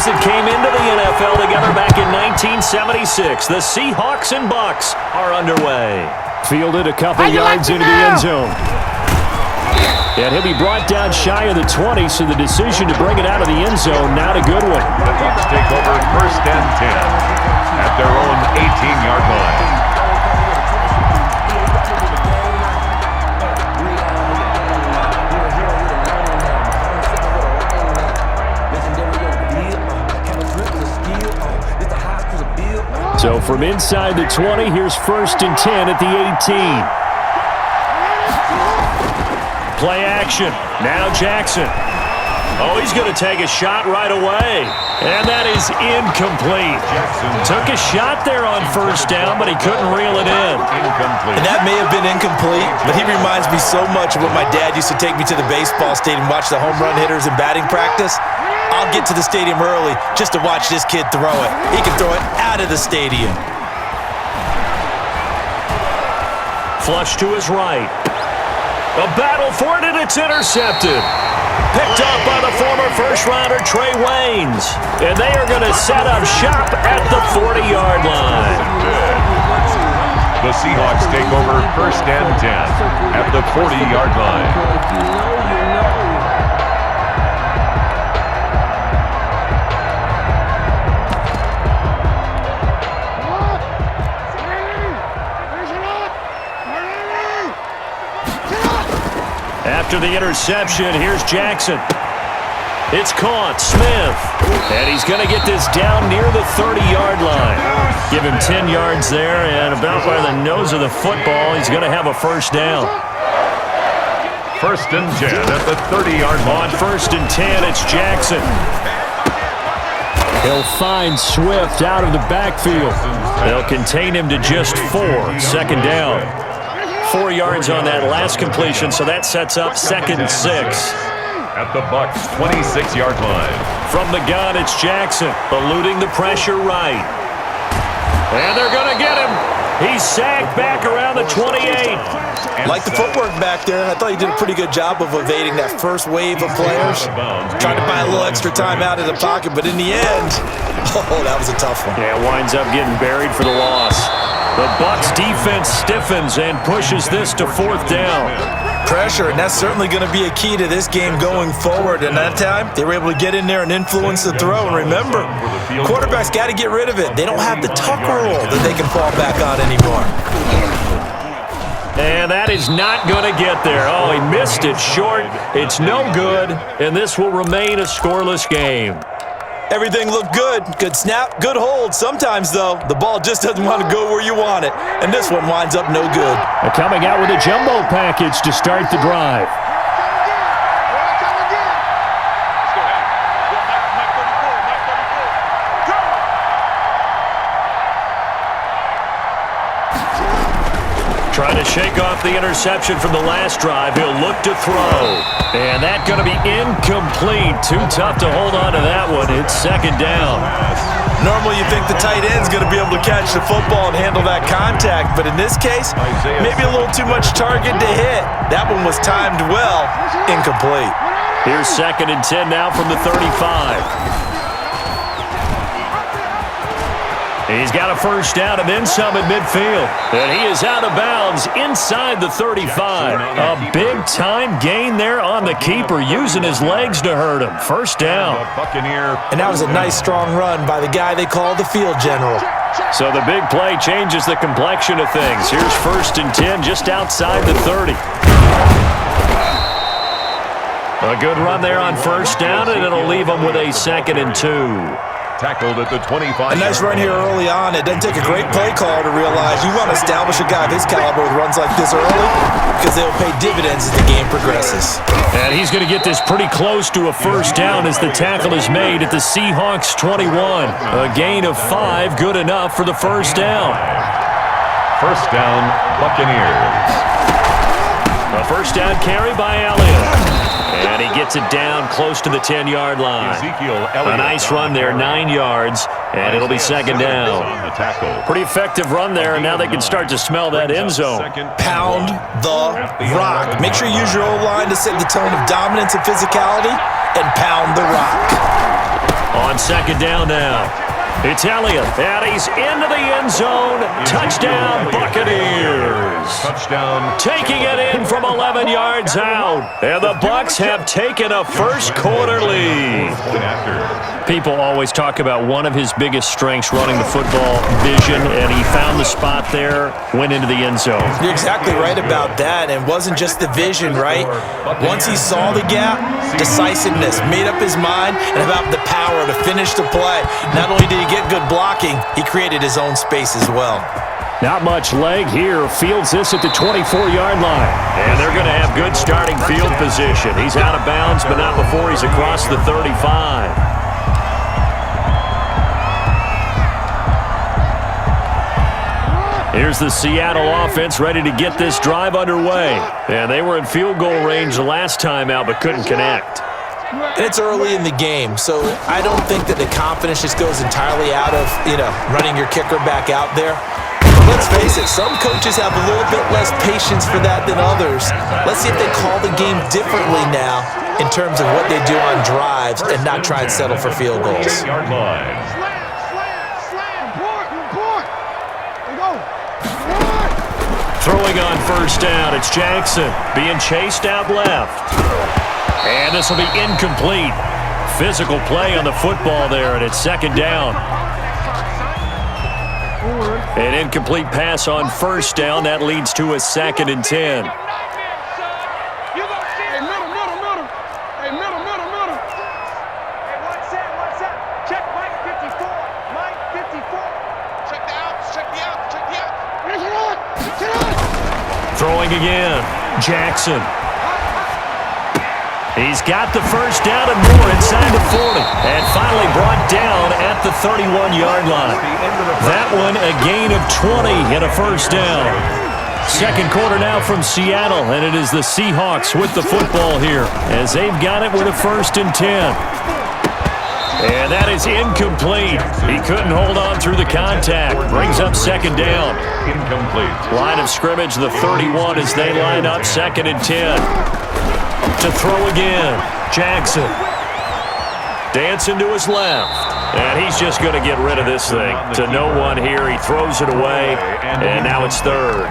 teams that came into the NFL together back in 1976. The Seahawks and Bucks are underway. Fielded a couple yards into the end zone. And he'll be brought down shy of the 20, so the decision to bring it out of the end zone, not a good one. The Bucks take over 1st and 10 at their own 18-yard line. So from inside the 20, here's 1st and 10 at the 18. Play action. Now Jackson. Oh, he's going to take a shot right away. And that is incomplete. Took a shot there on 1st down, but he couldn't reel it in. And that may have been incomplete, but he reminds me so much of when my dad used to take me to the baseball stadium and watch the home run hitters in batting practice. I'll get to the stadium early just to watch this kid throw it. He can throw it out of the stadium. Flush to his right. A battle for it, and it's intercepted. Picked up by the former first-rounder Trey Waynes. And they are going to set up shop at the 40-yard line. The Seahawks take over 1st and 10 at the 40-yard line. After the interception, here's Jackson. It's caught. Smith. And he's going to get this down near the 30-yard line. Give him 10 yards there, and about by the nose of the football, he's going to have a 1st down. 1st and 10 at the 30-yard line. On 1st and 10, it's Jackson. He'll find Swift out of the backfield. They'll contain him to just 4. 2nd down. 4 yards on that last completion, so that sets up 2nd and 6. At the Bucks' 26-yard line. From the gun, it's Jackson, eluding the pressure right. And they're going to get him. He's sacked back around the 28. Like the footwork back there. I thought he did a pretty good job of evading that first wave of players. Trying to buy a little extra time out of the pocket, but in the end, oh, that was a tough one. Yeah, winds up getting buried for the loss. The Bucks defense stiffens and pushes this to 4th down. Pressure, and that's certainly going to be a key to this game going forward. And that time, they were able to get in there and influence the throw. And remember, quarterbacks got to get rid of it. They don't have the tuck rule that they can fall back on anymore. And that is not going to get there. Oh, he missed it short. It's no good, and this will remain a scoreless game. Everything looked good. Good snap, good hold. Sometimes, though, the ball just doesn't want to go where you want it. And this one winds up no good. They're coming out with a jumbo package to start the drive. Trying to shake off the interception from the last drive. He'll look to throw. And that's going to be incomplete. Too tough to hold on to that one. It's 2nd down. Normally you think the tight end's going to be able to catch the football and handle that contact. But in this case, maybe a little too much target to hit. That one was timed well. Incomplete. Here's 2nd and 10 now from the 35. He's got a 1st down and then some at midfield. And he is out of bounds inside the 35. A big-time gain there on the keeper, using his legs to hurt him. 1st down. And that was a nice, strong run by the guy they call the field general. So the big play changes the complexion of things. Here's 1st and 10 just outside the 30. A good run there on 1st down, and it'll leave them with a 2nd and 2. Tackled at the 25. A nice run here early on. It doesn't take a great play caller to realize you want to establish a guy of his caliber with runs like this early because they'll pay dividends as the game progresses. And he's going to get this pretty close to a 1st down as the tackle is made at the Seahawks 21. A gain of 5, good enough for the 1st down. 1st down, Buccaneers. A 1st down carry by Elliott. And he gets it down close to the 10-yard line. A nice run there, 9 yards, and it'll be 2nd down. Pretty effective run there, and now they can start to smell that end zone. Pound the rock. Make sure you use your O-line to set the tone of dominance and physicality, and pound the rock. On second down now. It's Elliott, and he's into the end zone. Touchdown, Buccaneers. Touchdown. Taking it in from 11 yards out. And the Bucs have taken a first-quarter lead. People always talk about one of his biggest strengths running the football, vision, and he found the spot there, went into the end zone. You're exactly right about that, and it wasn't just the vision, right? Once he saw the gap, decisiveness, made up his mind, and about the power to finish the play. Not only did he get good blocking, he created his own space as well. Not much leg here. Fields this at the 24-yard line. And they're going to have good starting field position. He's out of bounds, but not before he's across the 35. Here's the Seattle offense ready to get this drive underway. And they were in field goal range the last time out, but couldn't connect. And it's early in the game, so I don't think that the confidence just goes entirely out of, running your kicker back out there. But let's face it, some coaches have a little bit less patience for that than others. Let's see if they call the game differently now in terms of what they do on drives and not try and settle for field goals. Throwing on first down, it's Jackson being chased out left. And this will be incomplete. Physical play on the football there, and it's second down. An incomplete pass on first down. That leads to a 2nd and 10. Check Mike 54. Mike 54. Check the outs. Check the outs. Check the outs. Throwing again. Jackson. He's got the first down and more inside the 40. And finally brought down at the 31-yard line. That one a gain of 20 and a first down. Second quarter now from Seattle, and it is the Seahawks with the football here as they've got it with a 1st and 10. And that is incomplete. He couldn't hold on through the contact. Brings up second down. Incomplete. Line of scrimmage, the 31 as they line up 2nd and 10. To throw again, Jackson. Dancing to his left. And he's just going to get rid of this thing. To no one here, he throws it away, and now it's 3rd.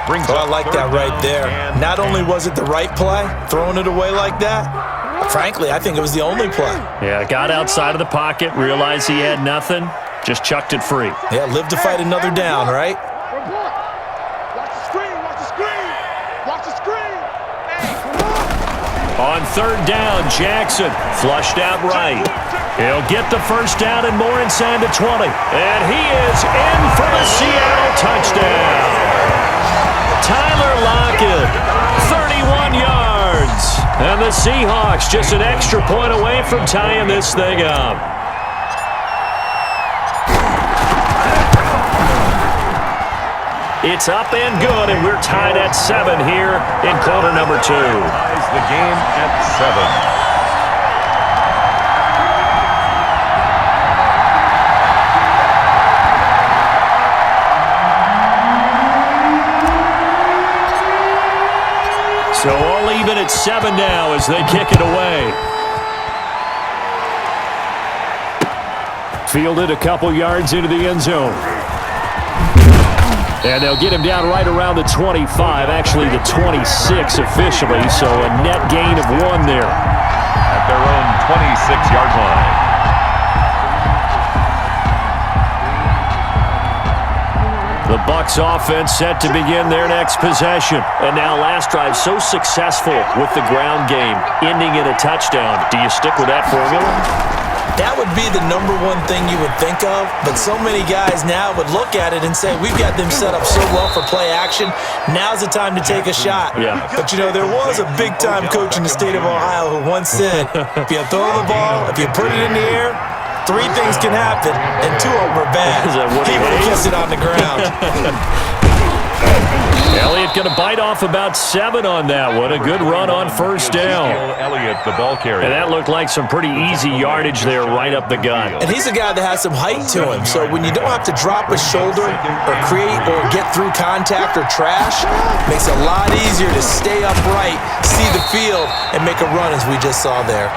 I like that right there. Not only was it the right play, throwing it away like that, frankly, I think it was the only play. Yeah, got outside of the pocket, realized he had nothing, just chucked it free. Yeah, live to fight another down, right? Watch the screen. Watch the screen. Watch the screen. On 3rd down, Jackson flushed out right. He'll get the first down and more inside the 20. And he is in for the Seattle touchdown. Tyler Lockett, 31 yards. And the Seahawks just an extra point away from tying this thing up. It's up and good, and we're tied at 7 here in quarter number 2. Ties the game at 7. So all even at 7 now as they kick it away. Fielded a couple yards into the end zone. And they'll get him down right around the 25, actually the 26 officially, so a net gain of 1 there. At their own 26-yard line. The Bucs offense set to begin their next possession. And now last drive so successful with the ground game, ending in a touchdown. Do you stick with that formula? That would be the number one thing you would think of, but so many guys now would look at it and say, we've got them set up so well for play action, now's the time to take a shot. Yeah. But, there was a big-time coach in the state of Ohio who once said, if you throw the ball, if you put it in the air, 3 things can happen, and 2 of them are bad. He would have kept it on the ground. Elliott going to bite off about 7 on that one. A good run on first down. Elliott, the ball carrier. And that looked like some pretty easy yardage there right up the gut. And he's a guy that has some height to him, so when you don't have to drop a shoulder or create or get through contact or trash, makes it a lot easier to stay upright, see the field, and make a run as we just saw there.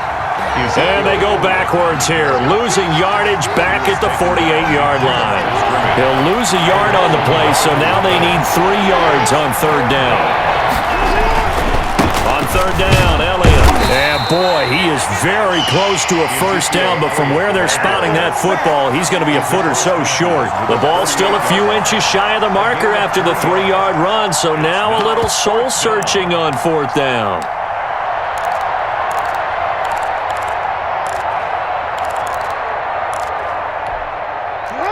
And they go backwards here, losing yardage back at the 48-yard line. He'll lose a yard on the play, so now they need 3 yards on third down. On third down, Elliott. And boy, he is very close to a first down, but from where they're spotting that football, he's going to be a foot or so short. The ball's still a few inches shy of the marker after the 3-yard run, so now a little soul-searching on fourth down.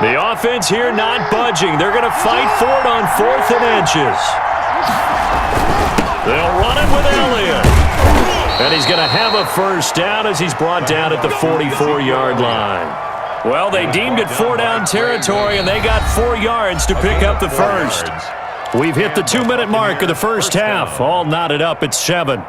The offense here not budging. They're going to fight for it on 4th and inches. They'll run it with Elliott. And he's going to have a first down as he's brought down at the 44-yard line. Well, they deemed it 4-down territory, and they got 4 yards to pick up the first. We've hit the 2-minute mark of the first half. All knotted up at 7.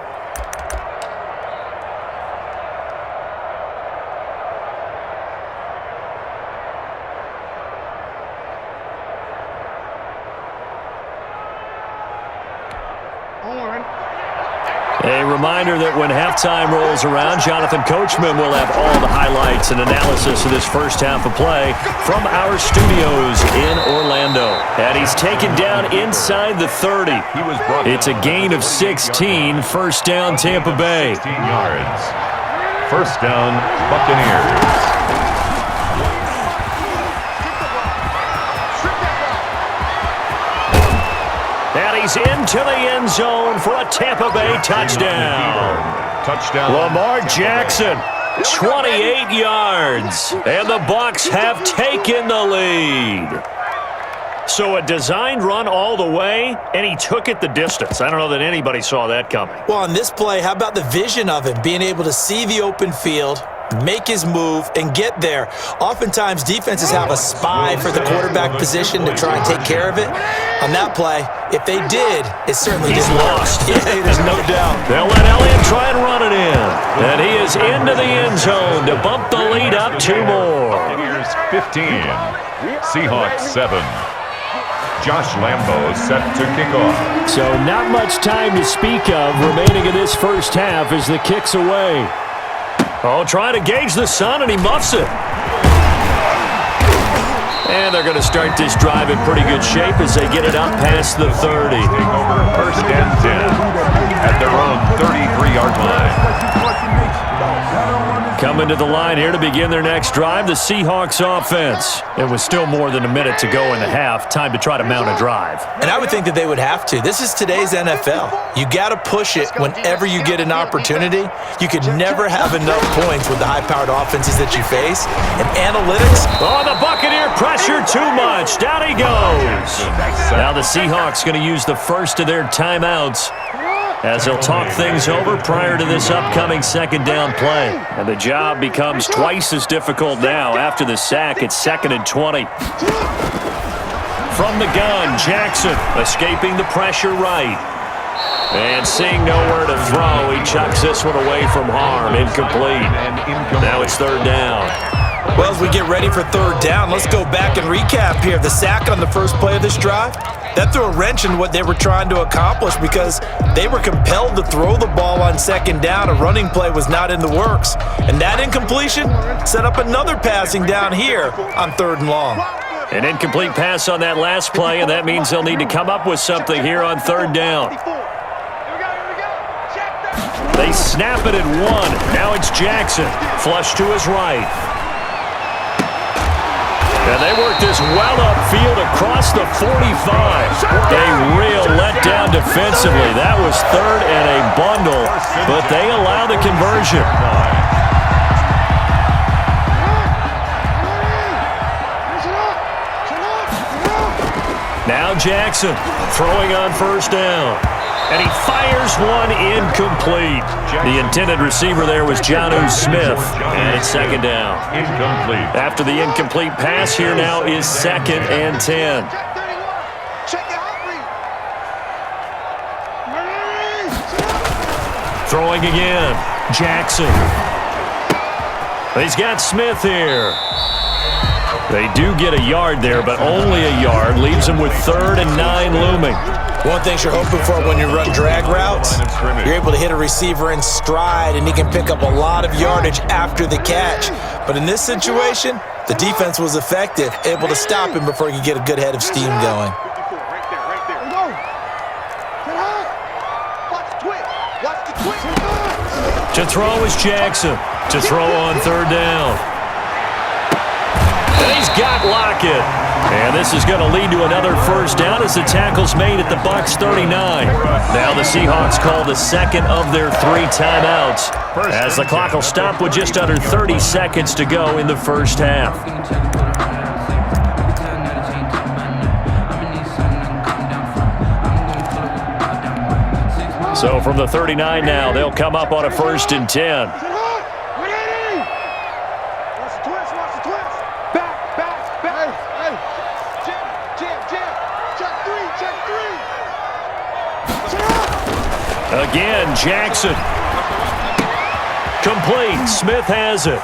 A reminder that when halftime rolls around, Jonathan Coachman will have all the highlights and analysis of this first half of play from our studios in Orlando. And he's taken down inside the 30. It's a gain of 16, first down Tampa Bay. 16 yards. First down, Buccaneers. And he's into the end zone for a Tampa Bay touchdown. Touchdown. Lamar Jackson, 28 yards. And the Bucs have taken the lead. So a designed run all the way, and he took it the distance. I don't know that anybody saw that coming. Well, on this play, how about the vision of him, being able to see the open field, make his move, and get there. Oftentimes, defenses have a spy for the quarterback position to try and take care of it. On that play, if they did, it certainly didn't work. Yeah, there's no doubt. They'll let Elliott try and run it in. And he is into the end zone to bump the lead up 2 more. Buccaneers 15, Seahawks 7. Josh Lambo set to kick off. So not much time to speak of remaining in this first half as the kick's away. Oh, trying to gauge the sun, and he muffs it. And they're going to start this drive in pretty good shape as they get it up past the 30. Take over first and 10 at their own 33-yard line. Coming to the line here to begin their next drive, the Seahawks offense. It was still more than a minute to go in the half. Time to try to mount a drive. And I would think that they would have to. This is today's NFL. You got to push it whenever you get an opportunity. You could never have enough points with the high-powered offenses that you face. And analytics. Oh, the Buccaneer pressure too much. Down he goes. Now the Seahawks going to use the first of their timeouts as they'll talk things over prior to this upcoming second down play. And the job becomes twice as difficult now after the sack. It's 2nd and 20. From the gun, Jackson escaping the pressure right. And seeing nowhere to throw, he chucks this one away from harm. Incomplete. Now it's third down. Well, as we get ready for third down, let's go back and recap here. The sack on the first play of this drive, that threw a wrench in what they were trying to accomplish because they were compelled to throw the ball on second down. A running play was not in the works. And that incompletion set up another passing down here on 3rd and long. An incomplete pass on that last play, and that means they'll need to come up with something here on 3rd down. They snap it at 1. Now it's Jackson. Flush to his right. And they work this well upfield across the 45. A real letdown defensively. That was 3rd and a bundle, but they allow the conversion. Now Jackson throwing on first down. And he fires one incomplete. The intended receiver there was Jonnu Smith. And it's 2nd down. Incomplete. After the incomplete pass, here now is 2nd and 10. Throwing again. Jackson. He's got Smith here. They do get a yard there, but only a yard. Leaves them with 3rd and 9 looming. One thing you're hoping for when you run drag routes, you're able to hit a receiver in stride, and he can pick up a lot of yardage after the catch. But in this situation, the defense was effective, able to stop him before he could get a good head of steam going. To throw is Jackson. To throw on 3rd down. And he's got Lockett. And this is going to lead to another 1st down as the tackle's made at the Bucs 39. Now the Seahawks call the 2nd of their 3 timeouts as the clock will stop with just under 30 seconds to go in the 1st half. So from the 39 now, they'll come up on a 1st and 10. Again, Jackson. Complete. Smith has it.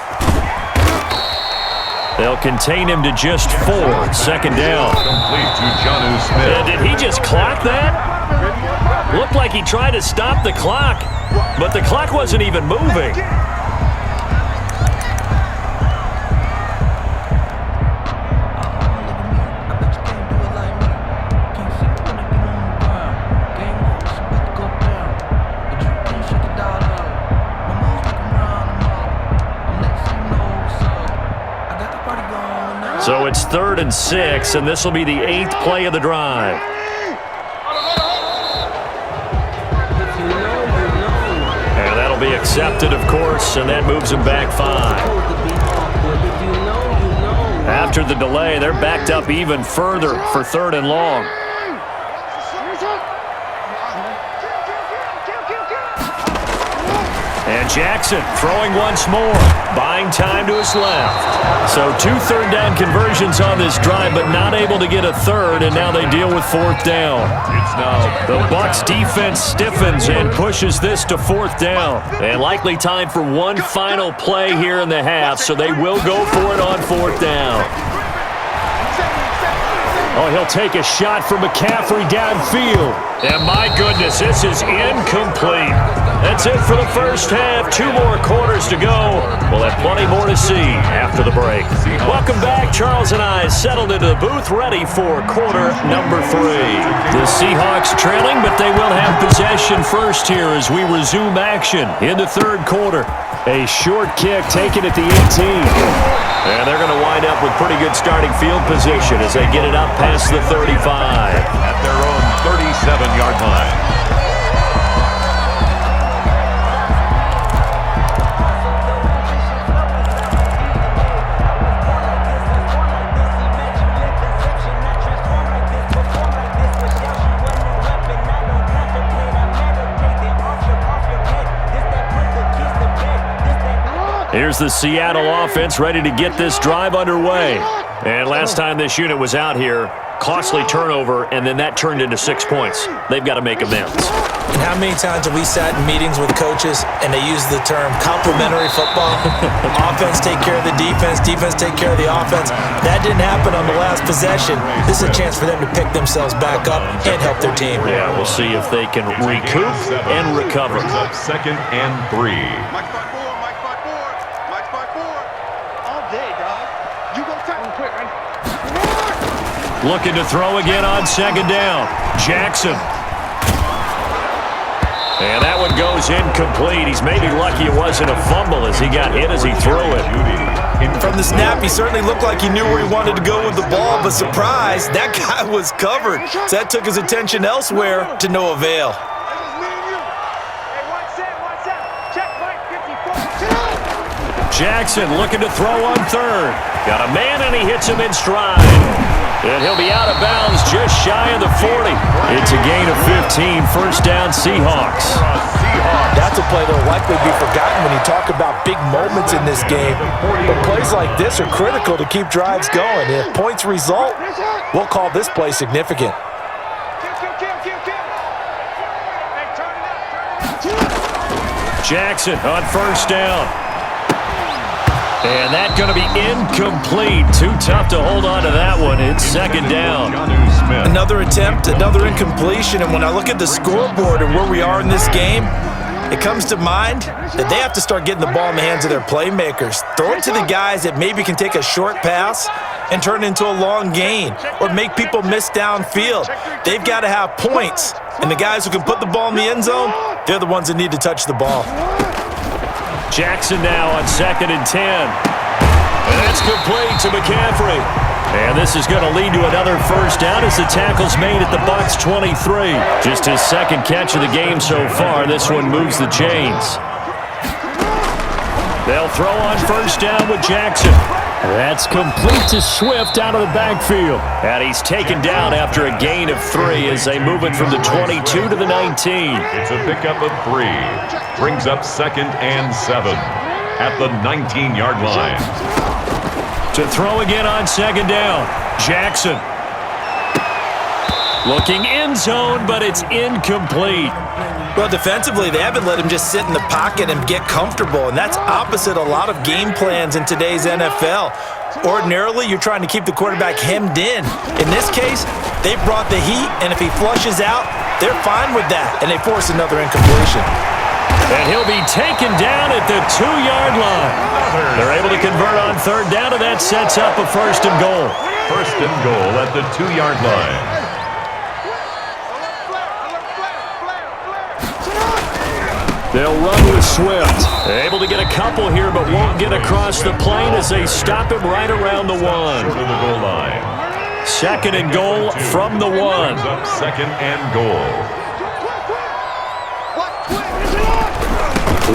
They'll contain him to just 4. 2nd down. Complete to Jonnu Smith. Did he just clock that? Looked like he tried to stop the clock, but the clock wasn't even moving. So it's 3rd and 6, and this will be the 8th play of the drive. And that'll be accepted, of course, and that moves them back 5. After the delay, they're backed up even further for 3rd and long. And Jackson throwing once more, buying time to his left. So 2 3rd down conversions on this drive, but not able to get a 3rd, and now they deal with 4th down. It's now The Bucs defense stiffens and pushes this to 4th down. And likely time for one final play here in the half, so they will go for it on 4th down. Oh, he'll take a shot from McCaffrey downfield. And my goodness, this is incomplete. That's it for the 1st half. 2 more quarters to go. We'll have plenty more to see after the break. Welcome back. Charles and I settled into the booth, ready for quarter number 3. The Seahawks trailing, but they will have possession first here as we resume action in the 3rd quarter. A short kick taken at the 18. And they're going to wind up with pretty good starting field position as they get it up past the 35. at their own 37-yard line. Here's the Seattle offense ready to get this drive underway. And last time this unit was out here, costly turnover, and then that turned into 6 points. They've got to make amends. And how many times have we sat in meetings with coaches and they use the term complementary football? Offense take care of the defense, defense take care of the offense. That didn't happen on the last possession. This is a chance for them to pick themselves back up and help their team. Yeah, we'll see if they can recoup and recover. Up 2nd and 3. Mike 5-4, Mike 5-4, Mike 5-4. All day, dog. You go tackle quick, right? Looking to throw again on 2nd down. Jackson. And that one goes incomplete. He's maybe lucky it wasn't a fumble as he got hit as he threw it. From the snap, he certainly looked like he knew where he wanted to go with the ball, but surprise, that guy was covered. So that took his attention elsewhere to no avail. This is me and you. Hey, one set. Check Mike 54. Jackson looking to throw on 3rd. Got a man and he hits him in stride. And he'll be out of bounds just shy of the 40. It's a gain of 15. 1st down Seahawks. That's a play that will likely be forgotten when you talk about big moments in this game. But plays like this are critical to keep drives going. If points result, we'll call this play significant. Kill. Hey, turn it up. Jackson on 1st down. And that's going to be incomplete. Too tough to hold on to that one. It's second down. Another attempt, another incompletion. And when I look at the scoreboard and where we are in this game, it comes to mind that they have to start getting the ball in the hands of their playmakers. Throw it to the guys that maybe can take a short pass and turn it into a long gain or make people miss downfield. They've got to have points. And the guys who can put the ball in the end zone, they're the ones that need to touch the ball. Jackson now on 2nd and 10. And that's complete to McCaffrey. And this is going to lead to another first down as the tackle's made at the Bucs 23. Just his second catch of the game so far. This one moves the chains. They'll throw on first down with Jackson. That's complete to Swift out of the backfield. And he's taken down after a gain of 3 as they move it from the 22 to the 19. It's a pickup of 3. Brings up 2nd and 7 at the 19-yard line. To throw again on 2nd down. Jackson. Looking end zone, but it's incomplete. Well, defensively, they haven't let him just sit in the pocket and get comfortable, and that's opposite a lot of game plans in today's NFL. Ordinarily, you're trying to keep the quarterback hemmed in. In this case, they brought the heat, and if he flushes out, they're fine with that, and they force another incompletion. And he'll be taken down at the 2-yard line. They're able to convert on 3rd down, and that sets up a 1st and goal. 1st and goal at the 2-yard line. They'll run with Swift. Able to get a couple here, but won't get across the plane as they stop him right around the 1. To the goal line. 2nd and goal from the 1. Up 2nd and goal.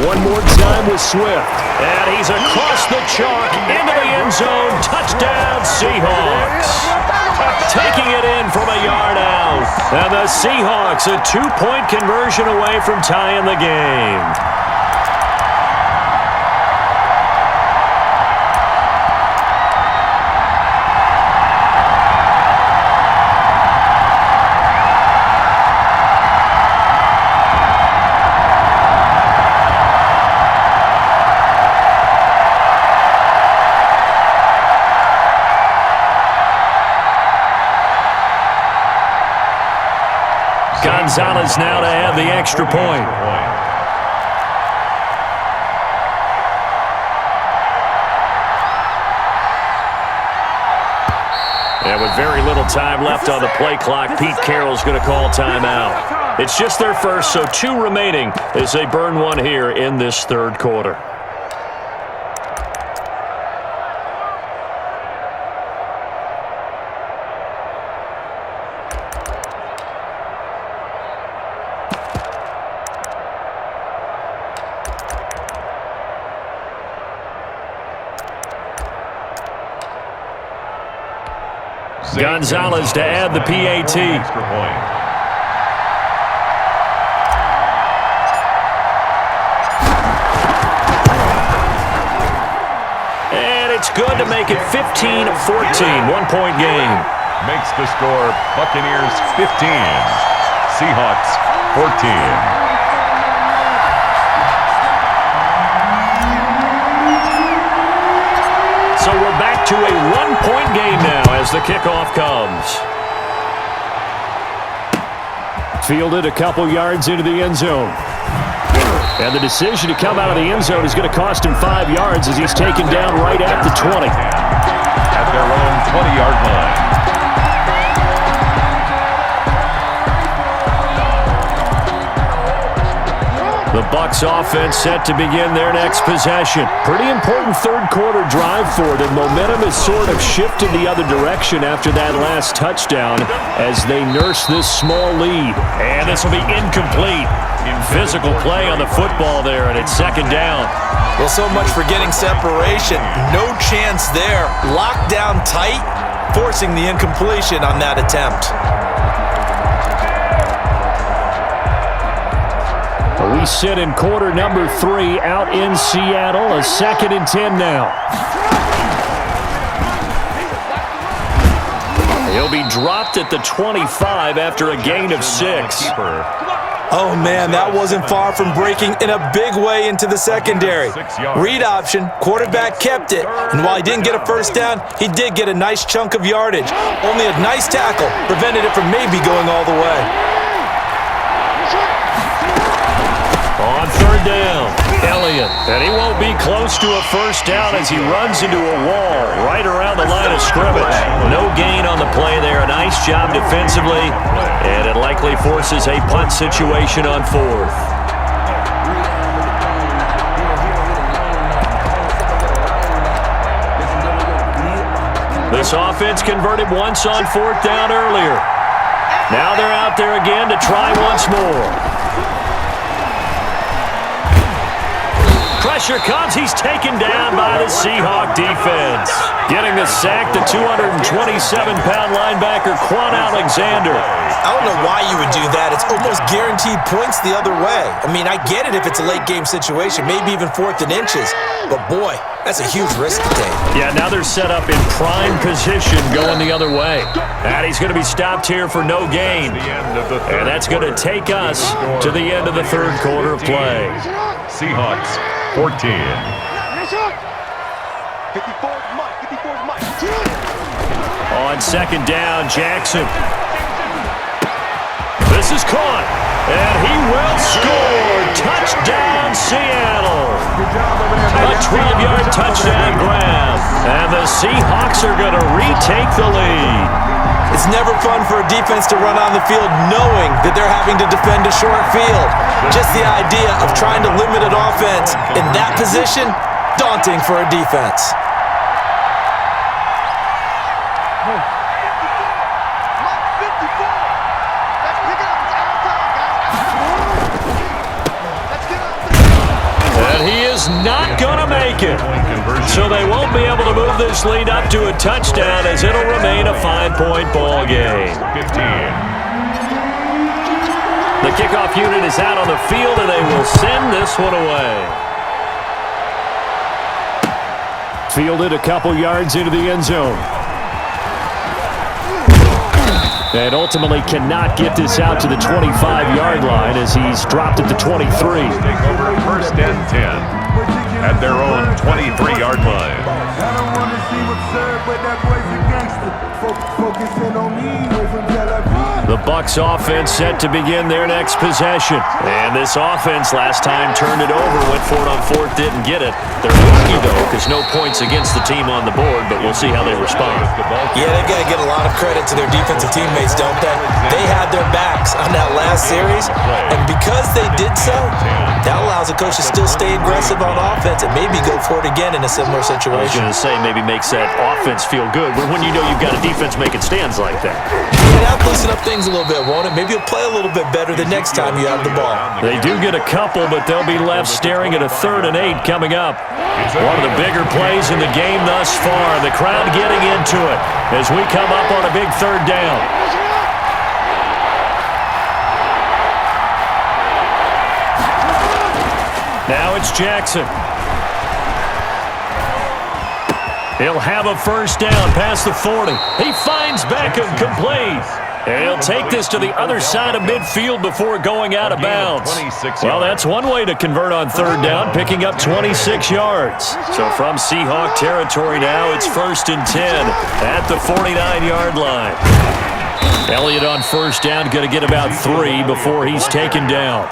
One more time with Swift. And he's across the chalk into the end zone. Touchdown, Seahawks. Taking it in from a yard out. And the Seahawks a 2-point conversion away from tying the game. Gonzalez now to add the extra point. And with very little time left on the play clock, Pete Carroll's going to call timeout. It's just their first, so 2 remaining as they burn one here in this 3rd quarter. Gonzalez to add the PAT. Extra point. And it's good to make it 15-14, 1-point game. Makes the score Buccaneers 15, Seahawks 14. So we're back to a 1-point game now as the kickoff comes. Fielded a couple yards into the end zone. And the decision to come out of the end zone is going to cost him 5 yards as he's taken down right at the 20. At their own 20-yard line. The Bucs offense set to begin their next possession. Pretty important 3rd quarter drive for them. Momentum has sort of shifted the other direction after that last touchdown as they nurse this small lead. And this will be incomplete. Physical play on the football there, and it's 2nd down. Well, so much for getting separation. No chance there. Locked down tight, forcing the incompletion on that attempt. We sit in quarter number 3 out in Seattle. A 2nd and 10 now. He'll be dropped at the 25 after a gain of 6. Oh, man, that wasn't far from breaking in a big way into the secondary. Read option, quarterback kept it, and while he didn't get a first down, he did get a nice chunk of yardage. Only a nice tackle prevented it from maybe going all the way. On third down, Elliott, and he won't be close to a first down as he runs into a wall right around the line of scrimmage. No gain on the play there. A nice job defensively, and it likely forces a punt situation on fourth. This offense converted once on fourth down earlier. Now they're out there again to try once more. Pressure comes. He's taken down by the Seahawk defense. Getting the sack, the 227-pound linebacker, Quan Alexander. I don't know why you would do that. It's almost guaranteed points the other way. I mean, I get it if it's a late-game situation, maybe even 4th and inches. But, boy, that's a huge risk to take. Yeah, now they're set up in prime position going the other way. And he's going to be stopped here for no gain. And that's going to take us to the end of the third quarter of play. Seahawks 14. 54 Mike. 54 Mike. On second down, Jackson. This is caught, and he will score. Touchdown, Seattle. A 12-yard touchdown grab, and the Seahawks are going to retake the lead. It's never fun for a defense to run on the field knowing that they're having to defend a short field. Just the idea of trying to limit an offense in that position, daunting for a defense. And he is not going to make it. So they won't be able to move this lead up to a touchdown as it'll remain a 5-point ball game. 15. The kickoff unit is out on the field, and they will send this one away. Fielded a couple yards into the end zone. And ultimately cannot get this out to the 25-yard line as he's dropped at the 23. Take over first and 10 at their own 23-yard line. I don't want to see what's served, but that boy's a gangster. Focusing on me, way from Tel Aviv. The Bucs offense set to begin their next possession. And this offense last time turned it over, went for it on fourth, didn't get it. They're lucky, though, because no points against the team on the board, but we'll see how they respond. Yeah, they've got to get a lot of credit to their defensive teammates, don't they? They had their backs on that last series, and because they did so, that allows the coach to still stay aggressive on offense and maybe go for it again in a similar I was situation. going to say maybe makes that offense feel good, but when you know you've got a defense making stands like that. Yeah, that'll loosen up things a little bit, won't it? Maybe you'll play a little bit better the next time you have the ball. They do get a couple, but they'll be left staring at a 3rd and 8 coming up. One of the bigger plays in the game thus far. The crowd getting into it as we come up on a big 3rd down. Now it's Jackson. He'll have a first down past the 40. He finds Beckham complete. And he'll take this to the other side of midfield before going out of bounds. Well, that's one way to convert on 3rd down, picking up 26 yards. So from Seahawk territory now, it's 1st and 10 at the 49-yard line. Elliott on first down, going to get about 3 before he's taken down.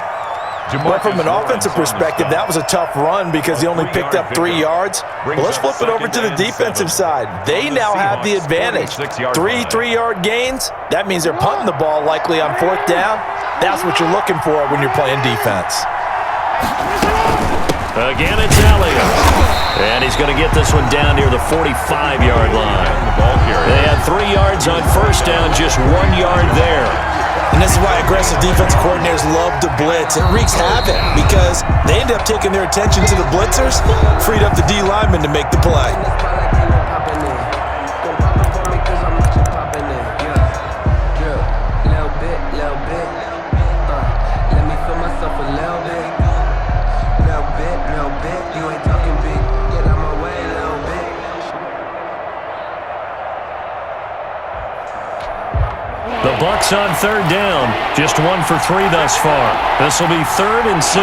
But from an offensive perspective, that was a tough run because he only picked up 3 yards. Well, let's flip it over to the defensive side. They now have the advantage. 3 3-yard gains, that means they're punting the ball likely on 4th down. That's what you're looking for when you're playing defense. Again, it's Elliott. And he's going to get this one down near the 45-yard line. They had 3 yards on first down, just 1 yard there. And this is why aggressive defensive coordinators love to blitz. It wreaks havoc because they end up taking their attention to the blitzers, freed up the D lineman to make the play. Bucks on third down. Just 1 for 3 thus far. This will be 3rd and 6.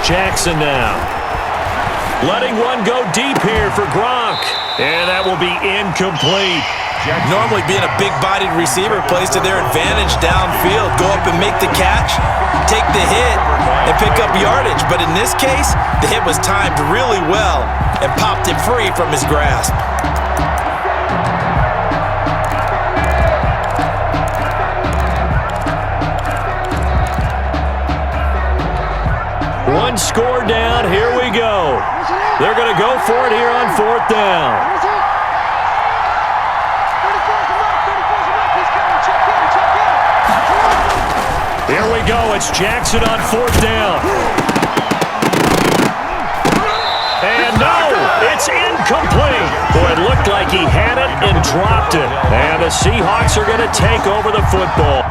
Jackson now. Letting one go deep here for Gronk. And that will be incomplete. Normally being a big-bodied receiver plays to their advantage downfield. Go up and make the catch, take the hit, and pick up yardage. But in this case, the hit was timed really well and popped it free from his grasp. One score down. Here we go. They're going to go for it here on 4th down. Here we go. It's Jackson on 4th down. And no, it's incomplete. Boy, it looked like he had it and dropped it. And the Seahawks are going to take over the football.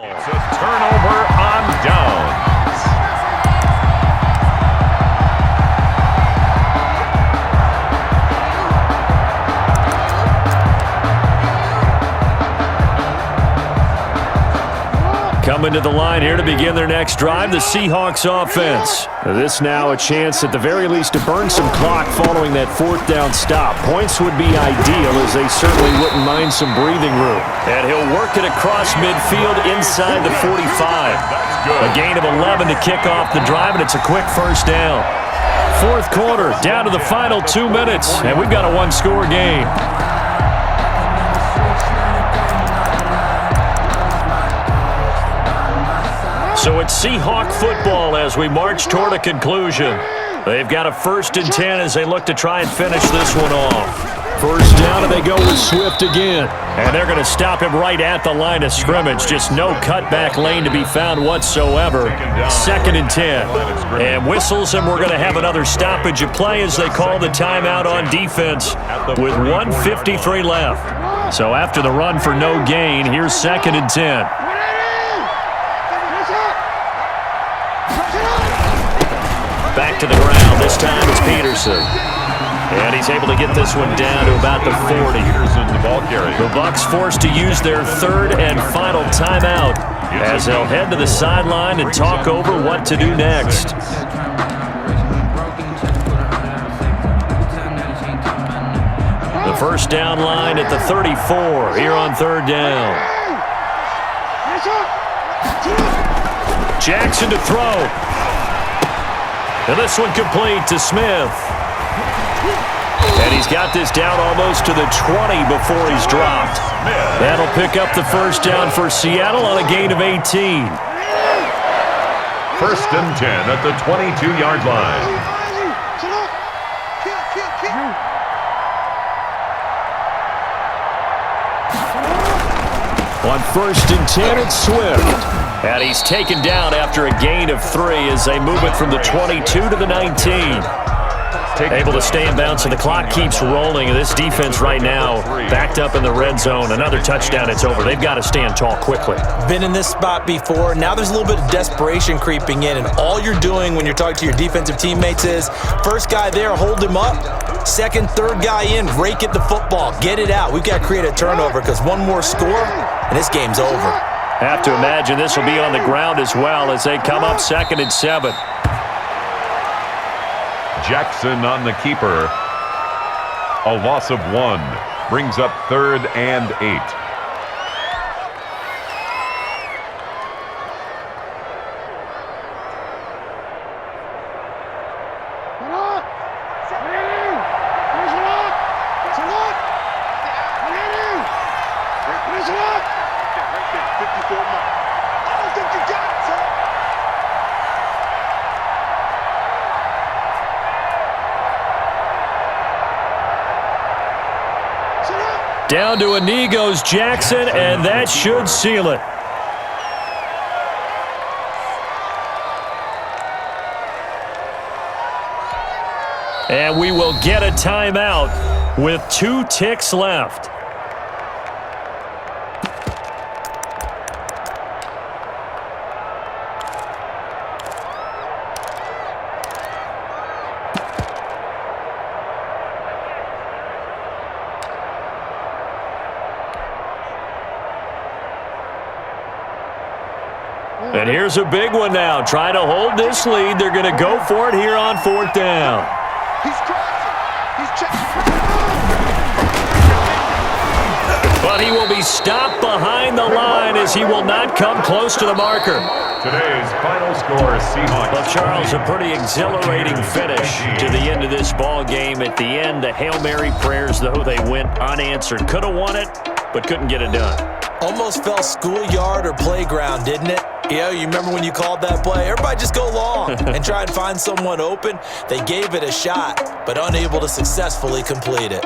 It's a turnover on downs. Coming to the line here to begin their next drive, the Seahawks offense. This now a chance at the very least to burn some clock following that 4th down stop. Points would be ideal as they certainly wouldn't mind some breathing room. And he'll work it across midfield inside the 45. A gain of 11 to kick off the drive, and it's a quick 1st down. 4th quarter, down to the final 2 minutes, and we've got a 1-score game. So it's Seahawk football as we march toward a conclusion. They've got a 1st and 10 as they look to try and finish this one off. 1st down, and they go with Swift again. And they're going to stop him right at the line of scrimmage. Just no cutback lane to be found whatsoever. 2nd and 10. And whistles, and we're going to have another stoppage of play as they call the timeout on defense with 1:53 left. So after the run for no gain, here's 2nd and 10. Back to the ground. This time it's Peterson. And he's able to get this one down to about the 40. The Bucks forced to use their 3rd and final timeout as they'll head to the sideline and talk over what to do next. The 1st down line at the 34 here on 3rd down. Jackson to throw. And this one complete to Smith. And he's got this down almost to the 20 before he's dropped. That'll pick up the 1st down for Seattle on a gain of 18. 1st and 10 at the 22-yard line. On 1st and 10, it's Swift. And he's taken down after a gain of 3 as they move it from the 22 to the 19. Able to stay in bounds, so the clock keeps rolling. And this defense right now backed up in the red zone. Another touchdown, it's over. They've got to stand tall quickly. Been in this spot before. Now there's a little bit of desperation creeping in, and all you're doing when you're talking to your defensive teammates is, first guy there, hold him up. 2nd, 3rd guy in, rake at the football. Get it out. We've got to create a turnover because one more score, and this game's over. Have to imagine this will be on the ground as well as they come up 2nd and 7. Jackson on the keeper. A loss of 1 brings up 3rd and 8. Down to a knee goes Jackson, and that should seal it. And we will get a timeout with 2 ticks left. And here's a big one now. Trying to hold this lead. They're going to go for it here on 4th down. He's crossing. He's checking. But he will be stopped behind the line as he will not come close to the marker. Today's final score, Seahawks. Well, Charles, a pretty exhilarating finish to the end of this ball game. At the end, the Hail Mary prayers, though, they went unanswered. Could have won it, but couldn't get it done. Almost felt schoolyard or playground, didn't it? Yeah, you remember when you called that play? Everybody just go long and try and find someone open. They gave it a shot, but unable to successfully complete it.